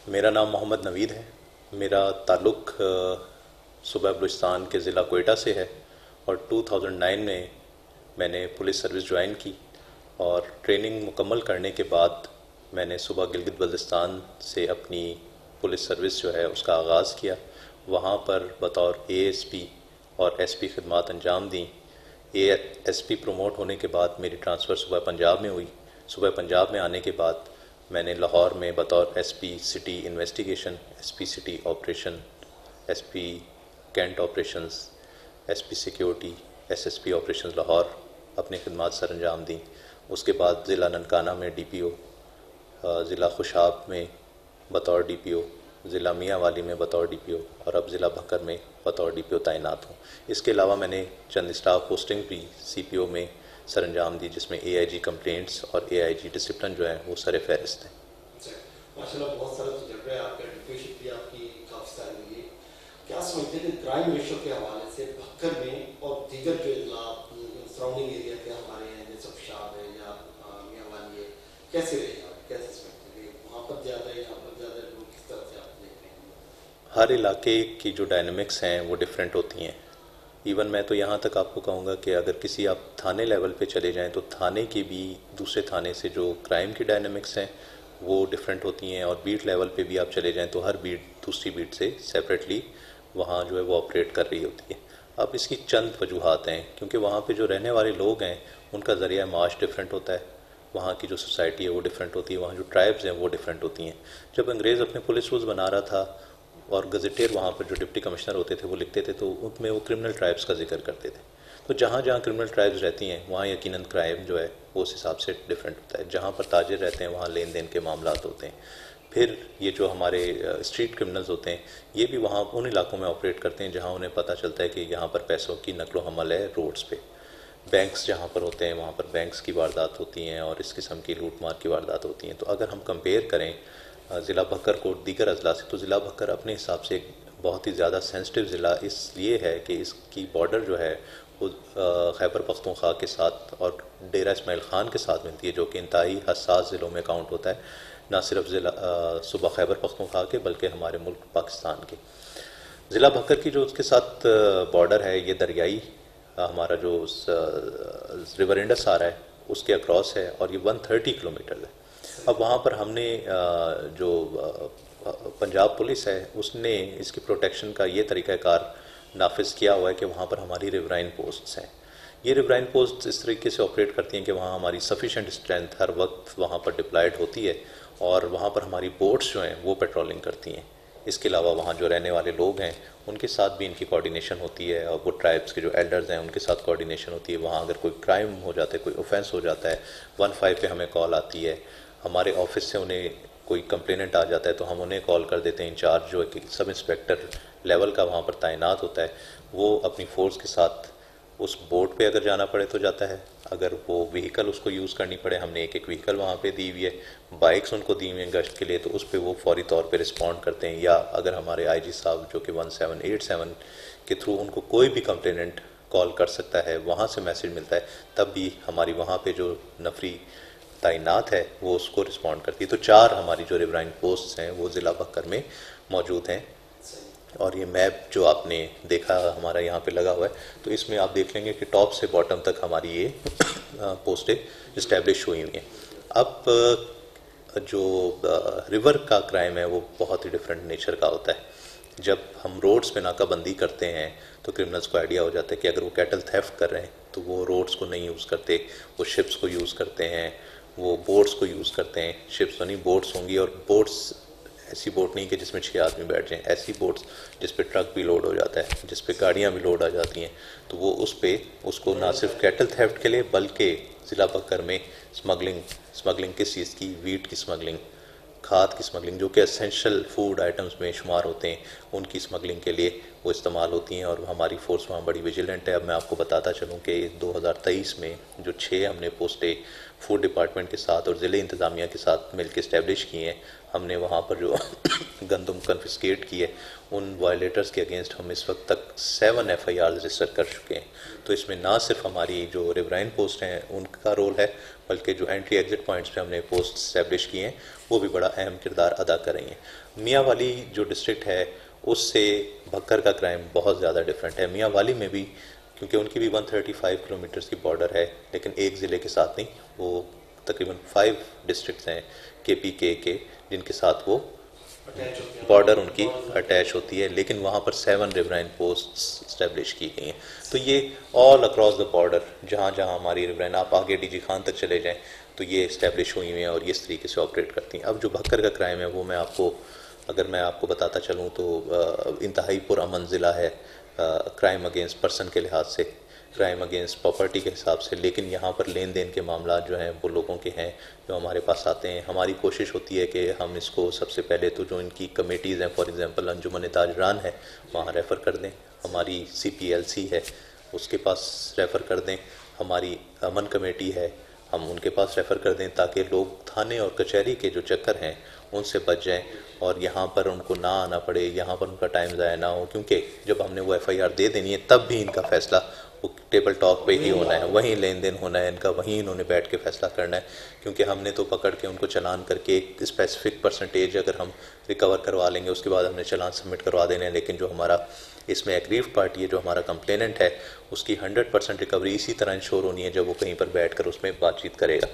मेरा नाम मोहम्मद नवीद है। मेरा ताल्लुक़ सूबा बलूचिस्तान के ज़िला कोयटा से है और 2009 में मैंने पुलिस सर्विस ज्वाइन की और ट्रेनिंग मुकम्मल करने के बाद मैंने सूबा गिलगित बल्तिस्तान से अपनी पुलिस सर्विस जो है उसका आगाज़ किया। वहाँ पर बतौर एएसपी और एसपी खिदमात अंजाम दी। एएसपी प्रमोट होने के बाद मेरी ट्रांसफ़र सूबा पंजाब में हुई। सूबा पंजाब में आने के बाद मैंने लाहौर में बतौर SP city investigation, SP city operation, SP cantt operations, SP security, SSP operations Lahore अपनी खिदमात सर अंजाम दी। उसके बाद ज़िला ननकाना में डीपीओ, ज़िला खुशाब में बतौर डीपीओ, ज़िला मियांवाली में बतौर डीपीओ और अब ज़िला भक्कर में बतौर डीपीओ तैनात हूँ। इसके अलावा मैंने चंद स्टाफ पोस्टिंग भी सीपीओ में सर अंजाम दी, जिसमें एआईजी कंप्लेंट्स और एआईजी डिसिप्लिन जो है वो सर फहरिस्त हैं। माशाल्लाह बहुत सारा तजुर्बा है आपका, एजुकेशन भी आपकी काफ़ी सारी हुई है। क्या समझते हैं कि क्राइम रेशो के हवाले से भक्कर में और दीगर जो इजला सराउंडिंग एरिया के हमारे हैं जैसे खुशाब है या मियांवाली है, कैसे रहेगा, कैसे समझते हैं वहाँ पर ज़्यादा है, यहाँ पर ज़्यादा लोग किस तरह से आप देख रहे हैं? हर इलाके की जो डायनामिक्स हैं वो डिफरेंट होती हैं। इवन मैं तो यहाँ तक आपको कहूँगा कि अगर किसी आप थाने लेवल पे चले जाएं तो थाने की भी दूसरे थाने से जो क्राइम की डायनामिक्स हैं वो डिफरेंट होती हैं, और बीट लेवल पे भी आप चले जाएं तो हर बीट दूसरी बीट से सेपरेटली वहाँ जो है वो ऑपरेट कर रही होती है। अब इसकी चंद वजूहात हैं, क्योंकि वहाँ पे जो रहने वाले लोग हैं उनका ज़रिया माश डिफरेंट होता है, वहाँ की जो सोसाइटी है वो डिफरेंट होती है, वहाँ जो ट्राइब्स हैं वो डिफरेंट होती हैं। जब अंग्रेज़ अपने पुलिस रूल्स बना रहा था और गजेटियर वहाँ पर जो डिप्टी कमिश्नर होते थे वो लिखते थे तो उनमें वो क्रिमिनल ट्राइब्स का जिक्र करते थे। तो जहाँ जहाँ क्रिमिनल ट्राइब्स रहती हैं वहाँ यकीनन क्राइम जो है वो उस हिसाब से डिफरेंट होता है। जहाँ पर ताजिर रहते हैं वहाँ लेन देन के मामला होते हैं। फिर ये जो हमारे स्ट्रीट क्रिमिनल्स होते हैं ये भी वहाँ उन इलाकों में ऑपरेट करते हैं जहाँ उन्हें पता चलता है कि यहाँ पर पैसों की नकलो हमल है रोड्स पे। बैंक्स जहाँ पर होते हैं वहाँ पर बैंक्स की वारदात होती हैं और इस किस्म की लूट मार की वारदात होती हैं। तो अगर हम कंपेयर करें ज़िला भक्कर को दीगर अजला से, तो ज़िला भक्कर अपने हिसाब से एक बहुत ही ज़्यादा सेंसिटिव ज़िला इसलिए है कि इसकी बॉर्डर जो है वो खैबर पख्तूनख्वा के साथ और डेरा इस्माइल ख़ान के साथ मिलती है, जो कि इंतहाई हसास ज़िलों में काउंट होता है, ना सिर्फ ज़िला सूबा खैबर पख्तूनख्वा के बल्कि हमारे मुल्क पाकिस्तान के। ज़िला भक्कर की जो उसके साथ बॉर्डर है ये दरियाई हमारा जो रिवर इंडस आ रहा है उसके अक्रॉस है और ये 130 किलोमीटर है। अब वहाँ पर हमने जो पंजाब पुलिस है उसने इसकी प्रोटेक्शन का ये तरीक़ाकार नाफिज किया हुआ है कि वहाँ पर हमारी रिवराइन पोस्ट्स हैं। ये रिवराइन पोस्ट इस तरीके से ऑपरेट करती हैं कि वहाँ हमारी सफिशेंट स्ट्रेंथ हर वक्त वहाँ पर डिप्लॉयड होती है और वहाँ पर हमारी बोट्स जो हैं वो पेट्रोलिंग करती हैं। इसके अलावा वहाँ जो रहने वाले लोग हैं उनके साथ भी इनकी कोऑर्डिनेशन होती है और वो ट्राइब्स के जो एल्डर्स हैं उनके साथ कोऑर्डिनेशन होती है। वहाँ अगर कोई क्राइम हो जाता है, कोई ऑफेंस हो जाता है, 15 पे हमें कॉल आती है, हमारे ऑफिस से उन्हें कोई कंप्लेनेंट आ जाता है तो हम उन्हें कॉल कर देते हैं। इंचार्ज जो है कि सब इंस्पेक्टर लेवल का वहाँ पर तैनात होता है, वो अपनी फ़ोर्स के साथ उस बोट पे अगर जाना पड़े तो जाता है, अगर वो व्हीकल उसको यूज़ करनी पड़े, हमने एक व्हीकल वहाँ पे दी हुई है, बाइक्स उनको दी हुई हैं गश्त के लिए, तो उस पर वो फौरी तौर पे रिस्पॉन्ड करते हैं। या अगर हमारे आईजी साहब जो कि 1787 के थ्रू उनको कोई भी कंप्लेनेंट कॉल कर सकता है, वहाँ से मैसेज मिलता है, तब भी हमारी वहाँ पे जो नफरी तैनात है वो उसको रिस्पॉन्ड करती है। तो 4 हमारी जो रिवराइन पोस्ट हैं वो ज़िला भक्कर में मौजूद हैं। और ये मैप जो आपने देखा हमारा यहाँ पे लगा हुआ है, तो इसमें आप देख लेंगे कि टॉप से बॉटम तक हमारी ये पोस्टें इस्टेब्लिश हुई हुई हैं। अब जो रिवर का क्राइम है वो बहुत ही डिफरेंट नेचर का होता है। जब हम रोड्स पे नाकाबंदी करते हैं तो क्रिमिनल्स को आइडिया हो जाता है कि अगर वो कैटल थेफ्ट कर रहे हैं तो वो रोड्स को नहीं यूज़ करते, वो शिप्स को यूज़ करते हैं, वो बोट्स को यूज़ करते हैं। शिप्स तो नहीं, बोट्स होंगी, और बोट्स ऐसी बोट नहीं कि जिसमें 6 आदमी बैठ जाएं, ऐसी बोट्स जिस पे ट्रक भी लोड हो जाता है, जिस पे गाड़ियाँ भी लोड आ जाती हैं। तो वो उसको ना सिर्फ कैटल थेफ्ट के लिए बल्कि ज़िला भक्कर में स्मगलिंग किस चीज़ की, वीट की स्मगलिंग, खाद की स्मगलिंग, जो कि एसेंशियल फूड आइटम्स में शुमार होते हैं, उनकी स्मगलिंग के लिए वो इस्तेमाल होती हैं। और हमारी फ़ोर्स वहाँ बड़ी विजिलेंट है। अब मैं आपको बताता चलूँ कि 2023 में जो 6 हमने पोस्टें फूड डिपार्टमेंट के साथ और ज़िले इंतज़ामिया के साथ मिलकर इस्टेब्लिश किए हैं। हमने वहाँ पर जो गंदम कन्फिस्केट की है, उन वायलेटर्स के अगेंस्ट हम इस वक्त तक 7 FIR रजिस्टर कर चुके हैं। तो इसमें ना सिर्फ हमारी जो रिवराइन पोस्ट हैं उनका रोल है, बल्कि जो एंट्री एग्जिट पॉइंट्स पे हमने पोस्ट इस्टेब्लिश किए हैं वो भी बड़ा अहम किरदार अदा कर रही हैं। मियाँ वाली जो डिस्ट्रिक्ट है उससे भक्कर का क्राइम बहुत ज़्यादा डिफरेंट है। मियाँ वाली में भी, क्योंकि उनकी भी 135 किलोमीटर्स की बॉर्डर है, लेकिन एक ज़िले के साथ नहीं, वो तकरीबन 5 डिस्ट्रिक्ट्स हैं KPK के जिनके साथ वो बॉर्डर उनकी अटैच होती है, लेकिन वहाँ पर 7 रिवराइन पोस्ट्स इस्टेब्लिश की गई हैं। तो ये ऑल अक्रॉस द बॉर्डर, जहाँ जहाँ हमारी रिवराइन, आप आगे DG खान तक चले जाएँ तो ये इस्टेब्लिश हुई हैं और ये इस तरीके से ऑपरेट करती हैं। अब जो भक्कर का क्राइम है वो अगर मैं आपको बताता चलूँ तो इंतहाई पुरअमन ज़िला है क्राइम अगेंस्ट पर्सन के लिहाज से, क्राइम अगेंस्ट प्रॉपर्टी के हिसाब से, लेकिन यहाँ पर लेन देन के मामला जो हैं वो लोगों के हैं जो हमारे पास आते हैं। हमारी कोशिश होती है कि हम इसको सबसे पहले तो जो इनकी कमेटीज़ हैं, फॉर एग्जांपल अंजुमन ताजरान है, वहाँ रेफ़र कर दें, हमारी CPLC है उसके पास रेफ़र कर दें, हमारी अमन कमेटी है हम उनके पास रेफ़र कर दें, ताकि लोग थाने और कचहरी के जो चक्कर हैं उनसे बच जाएं और यहाँ पर उनको ना आना पड़े, यहाँ पर उनका टाइम ज़ाया ना हो। क्योंकि जब हमने वो FIR दे देनी है तब भी इनका फ़ैसला वो टेबल टॉक पे ही होना है, वहीं लेन देन होना है इनका, वहीं इन्होंने बैठ के फ़ैसला करना है। क्योंकि हमने तो पकड़ के उनको चलान करके एक स्पेसिफिक परसेंटेज अगर हम रिकवर करवा लेंगे उसके बाद हमने चलान सबमिट करवा देने हैं, लेकिन जो हमारा इसमें एग्रीव्ड पार्टी है, जो हमारा कंप्लेनेंट है, उसकी 100% रिकवरी इसी तरह इंश्योर होनी है जब वो कहीं पर बैठ कर उसमें बातचीत करेगा।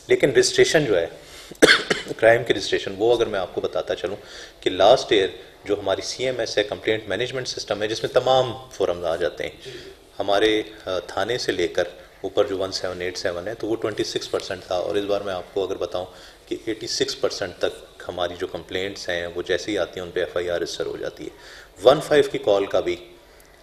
लेकिन रजिस्ट्रेशन जो है क्राइम की रजिस्ट्रेशन, वो अगर मैं आपको बताता चलूँ कि लास्ट ईयर जो हमारी CMS है, कंप्लेंट मैनेजमेंट सिस्टम है, जिसमें तमाम फोरम्स आ जाते हैं, हमारे थाने से लेकर ऊपर जो 1787 है तो वो 26% था। और इस बार मैं आपको अगर बताऊं कि 86% तक हमारी जो कंप्लेंट्स हैं वो जैसे ही आती हैं उन पे FIR रजिस्टर हो जाती है। 15 की कॉल का भी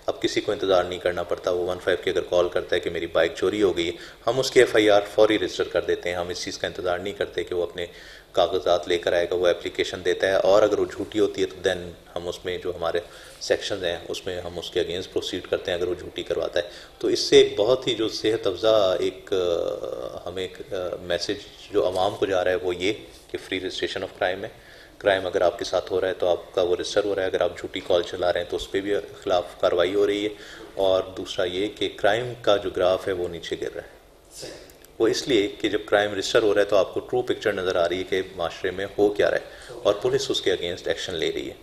अब किसी को इंतज़ार नहीं करना पड़ता। वो 15 की अगर कॉल करता है कि मेरी बाइक चोरी हो गई है, हम उसकी FIR फौरी रजिस्टर कर देते हैं। हम इस चीज़ का इंतज़ार नहीं करते कि वो अपने कागजात लेकर आएगा, वो एप्लीकेशन देता है, और अगर वो झूठी होती है तो देन हम उसमें जो हमारे सेक्शंस हैं उसमें हम उसके अगेंस्ट प्रोसीड करते हैं अगर वो झूठी करवाता है। तो इससे एक बहुत ही जो सेहत अफ़ज़ा हमें एक मैसेज जो आवाम को जा रहा है वो ये कि फ्री रजिस्ट्रेशन ऑफ क्राइम है। क्राइम अगर आपके साथ हो रहा है तो आपका वो रजिस्टर हो रहा है, अगर आप झूठी कॉल चला रहे हैं तो उस पर भी खिलाफ कार्रवाई हो रही है। और दूसरा ये कि क्राइम का जो ग्राफ है वो नीचे गिर रहा है। वो इसलिए कि जब क्राइम रजिस्टर हो रहा है तो आपको ट्रू पिक्चर नज़र आ रही है कि माशरे में हो क्या रहा है और पुलिस उसके अगेंस्ट एक्शन ले रही है।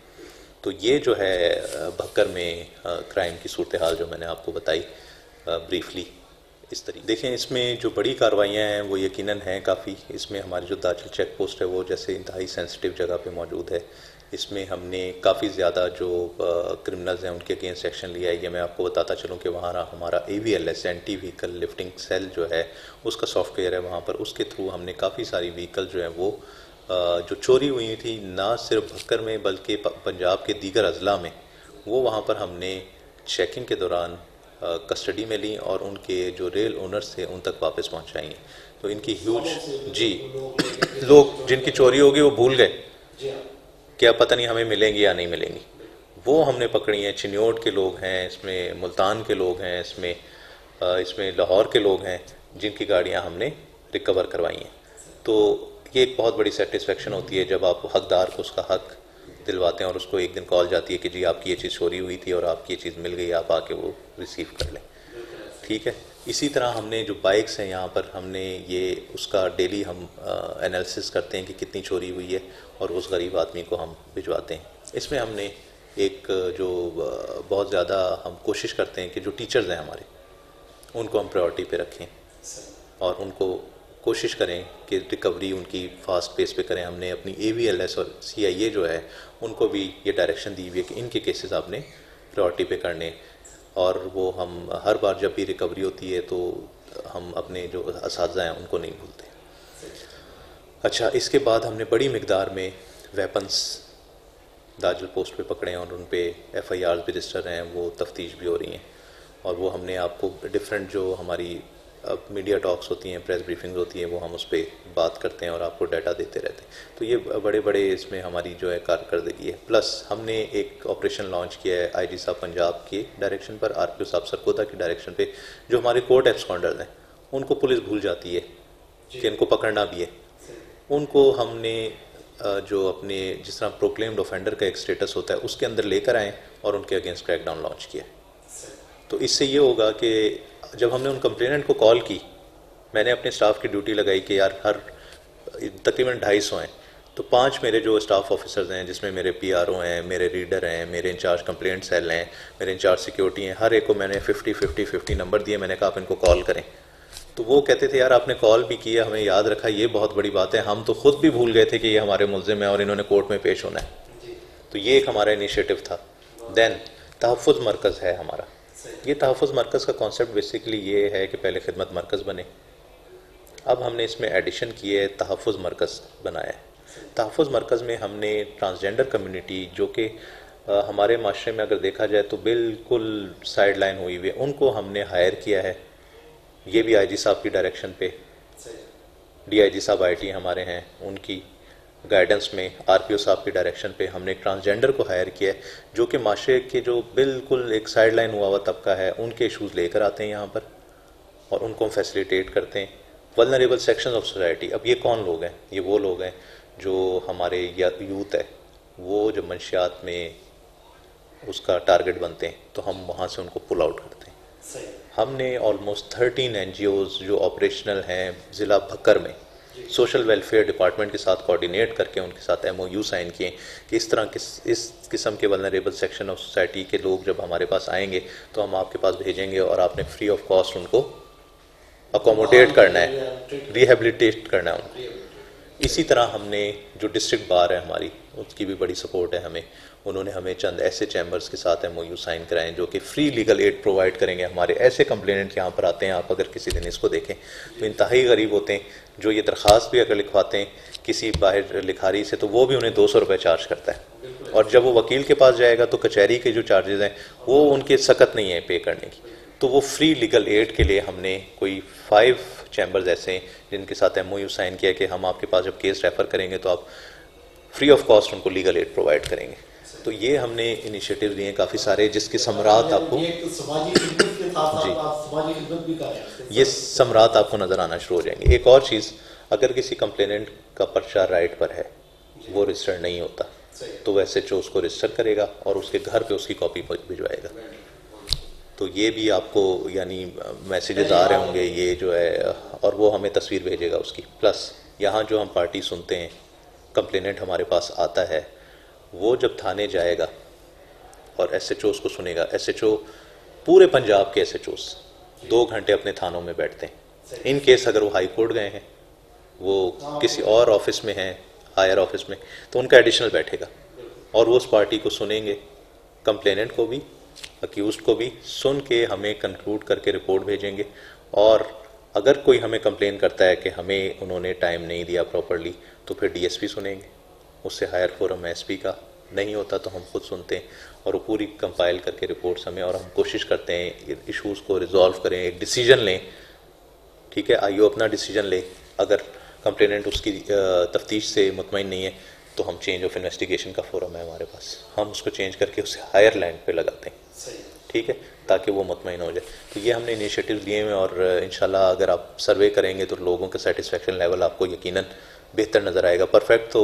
तो ये जो है भक्कर में क्राइम की सूरत हाल जो मैंने आपको बताई ब्रीफली इस तरीके। देखें, इसमें जो बड़ी कार्रवाइयाँ हैं वो यकीनन हैं काफ़ी। इसमें हमारी जो दाखिल चेक पोस्ट है वो जैसे इंतहाई सेंसिटिव जगह पे मौजूद है। इसमें हमने काफ़ी ज़्यादा जो क्रिमिनल्स हैं उनके अगेंस्ट एक्शन लिया है। ये मैं आपको बताता चलूँ कि वहाँ हमारा AVLS anti vehicle lifting cell जो है उसका सॉफ्टवेयर है वहाँ पर, उसके थ्रू हमने काफ़ी सारी व्हीकल जो हैं वो जो चोरी हुई थी ना सिर्फ भक्कर में बल्कि पंजाब के दीगर अजला में, वो वहाँ पर हमने चेकिंग के दौरान कस्टडी में ली और उनके जो रेल ओनर्स थे उन तक वापस पहुँचाई। तो इनकी ह्यूज जी लोग जिनकी चोरी होगी वो भूल गए क्या पता नहीं हमें मिलेंगी या नहीं मिलेंगी, वो हमने पकड़ी हैं। चिन्योट के लोग हैं इसमें, मुल्तान के लोग हैं इसमें लाहौर के लोग हैं जिनकी गाड़ियां हमने रिकवर करवाई हैं। तो ये एक बहुत बड़ी सेटिस्फेक्शन होती है जब आप हकदार को उसका हक दिलवाते हैं और उसको एक दिन कॉल जाती है कि जी आपकी ये चीज़ चोरी हुई थी और आपकी ये चीज़ मिल गई, आप आके वो रिसीव कर लें। ठीक है। इसी तरह हमने जो बाइक्स हैं यहाँ पर हमने ये उसका डेली हम एनालिसिस करते हैं कि कितनी चोरी हुई है और उस गरीब आदमी को हम भिजवाते हैं। इसमें हमने एक जो बहुत ज़्यादा हम कोशिश करते हैं कि जो टीचर्स हैं हमारे उनको हम प्रायोरिटी पे रखें और उनको कोशिश करें कि रिकवरी उनकी फास्ट पेस पे करें। हमने अपनी AVLS और CIA जो है उनको भी ये डायरेक्शन दी हुई है कि इनके केसेस आपने प्रायोरिटी पे करने, और वो हम हर बार जब भी रिकवरी होती है तो हम अपने जो असातिज़ा हैं उनको नहीं भूलते। अच्छा, इसके बाद हमने बड़ी मिकदार में वेपन्स दाखिल पोस्ट पे पकड़े हैं और उन पे FIR भी रजिस्टर हैं, वो तफ्तीश भी हो रही हैं। और वो हमने आपको डिफरेंट जो हमारी मीडिया टॉक्स होती हैं, प्रेस ब्रीफिंग्स होती हैं, वो हम उस पर बात करते हैं और आपको डाटा देते रहते हैं। तो ये बड़े बड़े इसमें हमारी जो है कारकर्दगी है। प्लस हमने एक ऑपरेशन लॉन्च किया है IG साहब पंजाब के डायरेक्शन पर, RPO साहब सरकोदा की डायरेक्शन पे। जो हमारे कोर्ट एब्सकॉन्डर्स हैं उनको पुलिस भूल जाती है कि इनको पकड़ना भी है। उनको हमने जो अपने जिस तरह प्रोक्लेम्ड ऑफेंडर का एक स्टेटस होता है उसके अंदर लेकर आए और उनके अगेंस्ट क्रैकडाउन लॉन्च किया। तो इससे ये होगा कि जब हमने उन कंप्लेनेंट को कॉल की, मैंने अपने स्टाफ की ड्यूटी लगाई कि यार हर तकरीबन 250 हैं, तो 5 मेरे जो स्टाफ ऑफिसर्स हैं जिसमें मेरे PRO हैं, मेरे रीडर हैं, मेरे इंचार्ज कंप्लेंट सेल हैं, मेरे इंचार्ज सिक्योरिटी हैं, हर एक को मैंने 50 नंबर दिए। मैंने कहा आप इनको कॉल करें। तो वो कहते थे यार आपने कॉल भी किया, हमें याद रखा, ये बहुत बड़ी बात है, हम तो खुद भी भूल गए थे कि ये हमारे मुल्जिम है और इन्होंने कोर्ट में पेश होना है। तो ये एक हमारा इनिशिएटिव था। देन तहफ़्फ़ुज़ मरकज़ है हमारा। ये तहफ़्फ़ुज़ मरकज़ का कॉन्सेप्ट बेसिकली ये है कि पहले खिदमत मरकज़ बने, अब हमने इसमें एडिशन किए है, तहफ़्फ़ुज़ मरकज़ बनाया है। तहफ़्फ़ुज़ मरकज़ में हमने ट्रांसजेंडर कम्युनिटी जो कि हमारे माशरे में अगर देखा जाए तो बिल्कुल साइड लाइन हुई हुई है, उनको हमने हायर किया है। ये भी IG साहब की डायरेक्शन पे, DIG साहब IT हमारे हैं, उनकी गाइडेंस में, RPO साहब की डायरेक्शन पे हमने ट्रांसजेंडर को हायर किया है, जो कि माशरे के जो बिल्कुल एक साइड लाइन हुआ हुआ तबका है उनके इशूज़ लेकर आते हैं यहाँ पर और उनको हम फैसिलिटेट करते हैं। वल्नरेबल सेक्शन ऑफ सोसाइटी, अब ये कौन लोग हैं? ये वो लोग हैं जो हमारे यूथ है, वो जो मंशियात में उसका टारगेट बनते हैं, तो हम वहाँ से उनको पुल आउट करते हैं। हमने ऑलमोस्ट 13 NGOs जो ऑपरेशनल हैं ज़िला भक्कर में, सोशल वेलफेयर डिपार्टमेंट के साथ कोऑर्डिनेट करके उनके साथ MOU साइन किए कि इस तरह इस किस्म के वल्नरेबल सेक्शन ऑफ सोसाइटी के लोग जब हमारे पास आएंगे तो हम आपके पास भेजेंगे और आपने फ्री ऑफ कॉस्ट उनको अकोमोडेट करना है, रिहेबिलिटेट करना है उनको। इसी तरह हमने जो डिस्ट्रिक्ट बार है हमारी, उसकी भी बड़ी सपोर्ट है हमें। उन्होंने हमें चंद ऐसे चैम्बर्स के साथ MOU साइन कराएं जो कि फ्री लीगल एड प्रोवाइड करेंगे। हमारे ऐसे कंप्लेनेंट यहाँ पर आते हैं, आप अगर किसी दिन इसको देखें तो इंतहाई गरीब होते हैं, जो ये दरख्वास्त भी अगर लिखवाते हैं किसी बाहर लिखारी से तो वो भी उन्हें 200 रुपये चार्ज करता है, और जब वो वकील के पास जाएगा तो कचहरी के जो चार्जेस हैं वो उनके सख्त नहीं है पे करने की। तो वो फ्री लीगल एड के लिए हमने कोई 5 चैम्बर्स ऐसे हैं जिनके साथ MOU साइन किया कि हम आपके पास जब केस रेफ़र करेंगे तो आप फ्री ऑफ कॉस्ट उनको लीगल एड प्रोवाइड करेंगे। तो ये हमने इनिशिएटिव लिए काफ़ी सारे, जिसके समरात आपको ये समरात आपको नज़र आना शुरू हो जाएंगे। एक और चीज़, अगर किसी कंप्लेनेंट का पर्चा राइट पर है, वो रजिस्टर्ड नहीं होता, तो वह SHO उसको रजिस्टर करेगा और उसके घर पे उसकी कॉपी भिजवाएगा। तो ये भी आपको यानी मैसेजेस आ रहे होंगे ये जो है, और वो हमें तस्वीर भेजेगा उसकी। प्लस यहाँ जो हम पार्टी सुनते हैं, कंप्लेनेंट हमारे पास आता है, वो जब थाने जाएगा और SHO उसको सुनेगा। SHO पूरे पंजाब के SHOs 2 घंटे अपने थानों में बैठते हैं। इन केस अगर वो हाई कोर्ट गए हैं, वो किसी और ऑफिस में हैं, हायर ऑफिस में, तो उनका एडिशनल बैठेगा और वो उस पार्टी को सुनेंगे, कंप्लेनेंट को भी, अक्यूज़्ड को भी, सुन के हमें कंक्लूड करके रिपोर्ट भेजेंगे। और अगर कोई हमें कंप्लेन करता है कि हमें उन्होंने टाइम नहीं दिया प्रॉपरली, तो फिर DSP सुनेंगे, उससे हायर फोरम SP का नहीं होता तो हम खुद सुनते हैं और वो पूरी कंपाइल करके रिपोर्ट्स हमें, और हम कोशिश करते हैं इश्यूज़ को रिजॉल्व करें, एक डिसीजन लें। ठीक है, IO अपना डिसीजन ले, अगर कंप्लेनेंट उसकी तफ्तीश से मुतमईन नहीं है तो हम चेंज ऑफ इन्वेस्टिगेशन का फोरम है हमारे पास, हम उसको चेंज करके उसे हायर लैंड पे लगाते हैं। ठीक है, ताकि वो मुतमईन हो जाए। तो ये हमने इनिशिएटिव लिए हैं और इंशाल्लाह अगर आप सर्वे करेंगे तो लोगों का सेटिस्फेक्शन लेवल आपको यकीनन बेहतर नज़र आएगा। परफेक्ट तो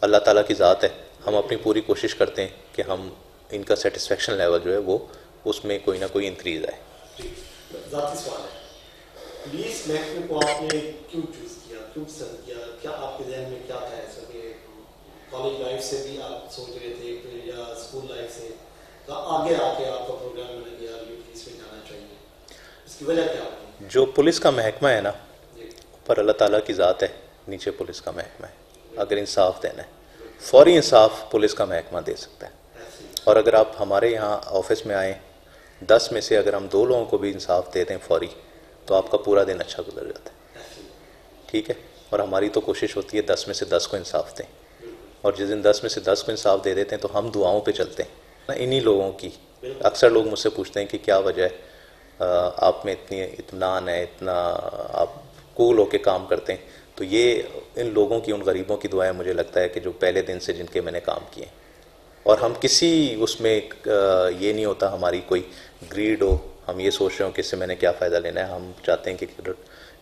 अल्लाह ताला की ज़ात है, हम अपनी पूरी कोशिश करते हैं कि हम इनका सेटिस्फेक्शन लेवल जो है वो उसमें कोई ना कोई इंक्रीज आए। पुलिस महकमे को आपने क्यों चूज किया, क्यों पसंद किया? क्या आपके ज़हन में क्या था ऐसा कि कॉलेज लाइफ से भी आप सोच रहे थे फिर या स्कूल लाइफ से, तो आगे आके आपका प्रोग्राम मैंने किया पुलिस में जाना चाहिए, इसकी वजह क्या होगी? जो पुलिस का महकमा है ना, ऊपर अल्लाह ताला की ज़ात है, नीचे पुलिस का महकमा है। अगर इंसाफ देना है, फौरी इंसाफ पुलिस का महकमा दे सकता है। और अगर आप हमारे यहाँ ऑफिस में आएँ, 10 में से अगर हम 2 लोगों को भी इंसाफ दे दें फौरी, तो आपका पूरा दिन अच्छा गुजर जाता है। ठीक है, और हमारी तो कोशिश होती है 10 में से 10 को इंसाफ दें, और जिस दिन 10 में से 10 को इंसाफ दे देते हैं तो हम दुआओं पे चलते हैं ना इन्हीं लोगों की। अक्सर लोग मुझसे पूछते हैं कि क्या वजह है आप में इतनी इत्मीनान है, इतना आप कूल होके काम करते हैं। तो ये इन लोगों की, उन गरीबों की दुआएं मुझे लगता है कि जो पहले दिन से जिनके मैंने काम किए, और हम किसी उसमें ये नहीं होता हमारी कोई ग्रीड हो, हम ये सोच रहे हो कि इससे मैंने क्या फ़ायदा लेना है। हम चाहते हैं कि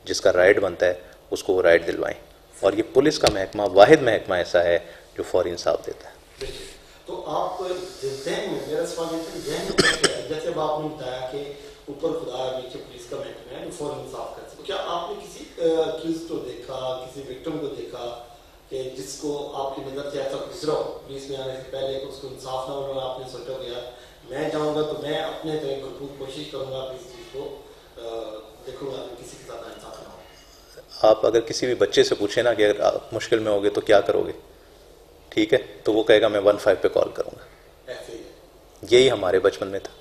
जिसका राइट बनता है उसको वो राइट दिलवाएं। और ये पुलिस का महकमा वाहिद महकमा ऐसा है जो फौरी इंसाफ देता है। देखिए, तो आप जहन में, मेरा सवाल ये था, जहन में क्या है, जैसे अब आपने बताया कि ऊपर खुदा है, नीचे पुलिस का महकमा है, फौरन इंसाफ कर सकते। क्या आपने किसी अक्यूज को देखा, किसी विक्टिम को देखा कि जिसको आपकी नज़र से ऐसा गुजरा हो पुलिस में आने से पहले कि उसको इंसाफ ना होना, आपने सोचा कि यार मैं जाऊँगा तो मैं अपने तरह भरपूर कोशिश करूँगा कि इस चीज़ को देखूँगा कि किसी के साथ इंसाफ ना हो? आप अगर किसी भी बच्चे से पूछे ना कि अगर आप मुश्किल में होगे तो क्या करोगे, ठीक है, तो वो कहेगा मैं 15 पे कॉल करूँगा। ऐसे ही है। यही हमारे बचपन में था।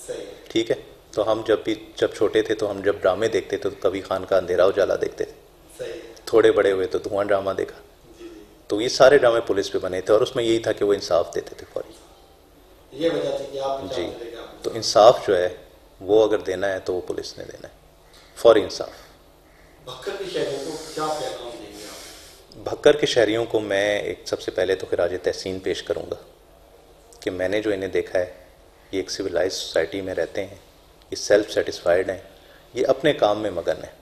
सही है। ठीक है, तो हम जब छोटे थे तो हम जब ड्रामे देखते थे तो कभी खान का अंधेरा उजाला देखते थे। सही है। थोड़े बड़े हुए तो धुआं ड्रामा देखा। जी जी। तो ये सारे ड्रामे पुलिस पे बने थे और उसमें यही था कि वो इंसाफ देते थे फौरी। ये वजह थी कि आप जी, चाहते थे कि आप तो इंसाफ जो है वो अगर देना है तो वो पुलिस ने देना है, फौरी इंसाफ। भक्कर के शहरियों को क्या पैगाम देंगे आप? भक्कर के शहरियों को मैं एक सबसे पहले तो खिराज तहसीन पेश करूँगा कि मैंने जो इन्हें देखा है, ये एक सिविलाइज सोसाइटी में रहते हैं, ये सेल्फ सेटिस्फाइड हैं, ये अपने काम में मगन हैं,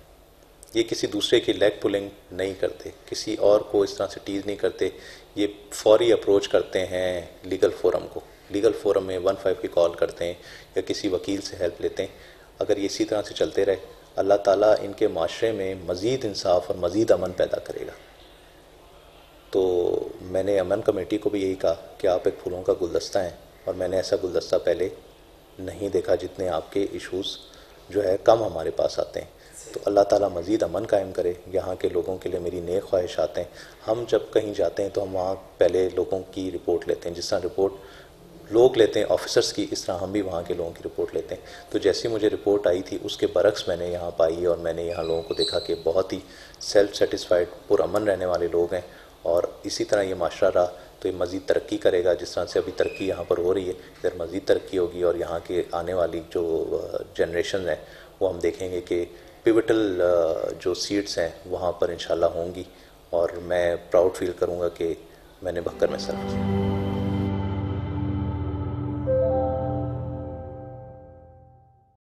ये किसी दूसरे की लेग पुलिंग नहीं करते, किसी और को इस तरह से टीज़ नहीं करते, ये फौरी अप्रोच करते हैं लीगल फोरम को, लीगल फोरम में 15 की कॉल करते हैं या किसी वकील से हेल्प लेते हैं। अगर ये इसी तरह से चलते रहे, अल्लाह ताला इनके माशरे में मज़ीद इंसाफ और मज़ीद अमन पैदा करेगा। तो मैंने अमन कमेटी को भी यही कहा कि आप एक फूलों का गुलदस्ता हैं और मैंने ऐसा गुलदस्ता पहले नहीं देखा जितने आपके इश्यूज़ जो है कम हमारे पास आते हैं। तो अल्लाह ताला मज़ीद अमन कायम करे। यहाँ के लोगों के लिए मेरी नेक ख्वाहिशात हैं। हम जब कहीं जाते हैं तो हम वहाँ पहले लोगों की रिपोर्ट लेते हैं, जिस तरह रिपोर्ट लोग लेते हैं ऑफिसर्स की, इस तरह हम भी वहाँ के लोगों की रिपोर्ट लेते हैं। तो जैसी मुझे रिपोर्ट आई थी उसके बरक्स मैंने यहाँ पाई और मैंने यहाँ लोगों को देखा कि बहुत ही सेल्फ सेटिस्फाइड पुरअमन रहने वाले लोग हैं और इसी तरह ये माशरा रहा तो ये मज़ीद तरक्की करेगा। जिस तरह से अभी तरक्की यहाँ पर हो रही है, इधर मज़ीद तरक्की होगी और यहाँ के आने वाली जो जनरेशन है वो हम देखेंगे कि पिवटल जो सीट्स हैं वहाँ पर इंशाल्लाह होंगी और मैं प्राउड फील करूँगा कि मैंने भक्कर में सर्व किया।